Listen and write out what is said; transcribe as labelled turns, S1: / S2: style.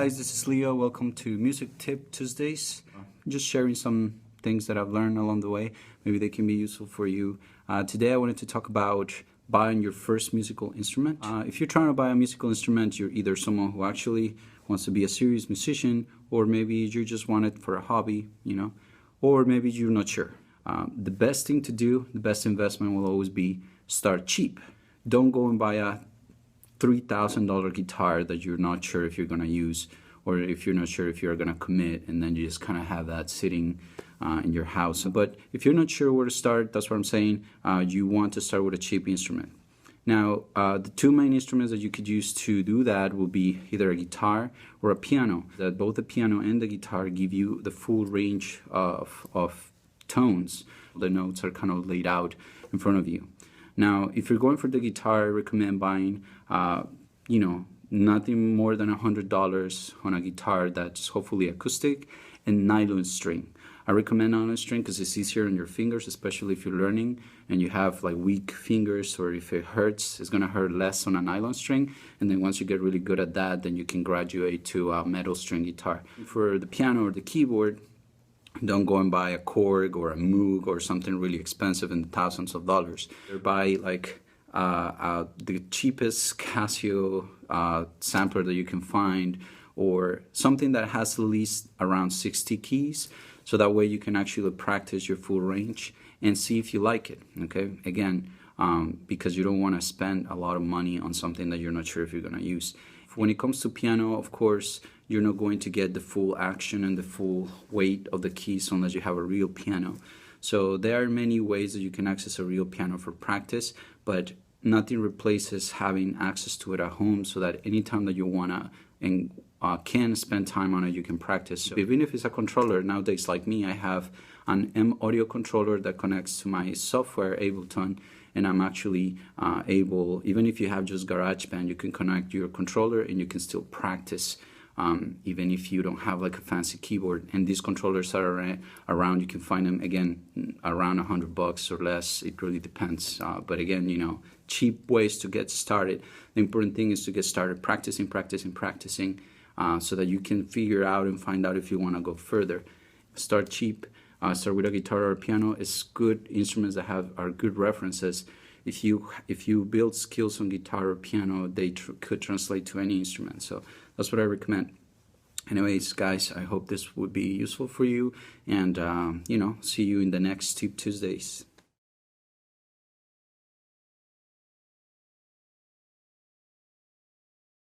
S1: guys, this is Leo. Welcome to Music Tip Tuesdays. Just sharing some things that I've learned along the way. Maybe they can be useful for you. Today I wanted to talk about buying your first musical instrument. If you're trying to buy a musical instrument, you're either someone who actually wants to be a serious musician, or maybe you just want it for a hobby, or maybe you're not sure. The best thing to do, the best investment will always be start cheap. Don't go and buy a $3,000 guitar that you're not sure if you're going to use, or if you're not sure if you're going to commit, and then you just kind of have that sitting in your house. But if you're not sure where to start, that's what I'm saying, you want to start with a cheap instrument. Now, the two main instruments that you could use to do that will be either a guitar or a piano. That both the piano and the guitar give you the full range of tones. The notes are kind of laid out in front of you. Now, if you're going for the guitar, I recommend buying, nothing more than $100 on a guitar that's hopefully acoustic and nylon string. I recommend nylon string because it's easier on your fingers, especially if you're learning and you have like weak fingers, or if it hurts, it's gonna hurt less on a nylon string. And then once you get really good at that, then you can graduate to a metal string guitar. For the piano or the keyboard, don't go and buy a Korg or a Moog or something really expensive in the thousands of dollars. Or buy like the cheapest Casio sampler that you can find, or something that has at least around 60 keys, so that way you can actually practice your full range and see if you like it, okay? Again, because you don't want to spend a lot of money on something that you're not sure if you're going to use. When it comes to piano, of course, you're not going to get the full action and the full weight of the keys unless you have a real piano. So there are many ways that you can access a real piano for practice, but nothing replaces having access to it at home, so that anytime that you want to and can spend time on it, you can practice. So even if it's a controller, nowadays like me, I have an M audio controller that connects to my software Ableton, and I'm actually able, even if you have just GarageBand, you can connect your controller and you can still practice, even if you don't have like a fancy keyboard. And these controllers are around, you can find them again around $100 or less. It really depends. But again, cheap ways to get started. The important thing is to get started practicing, so that you can figure out and find out if you want to go further. Start cheap. Start with a guitar or a piano. It's good instruments that are good references. If you build skills on guitar or piano, they could translate to any instrument. So that's what I recommend. Anyways, guys, I hope this would be useful for you, and see you in the next Tip Tuesdays.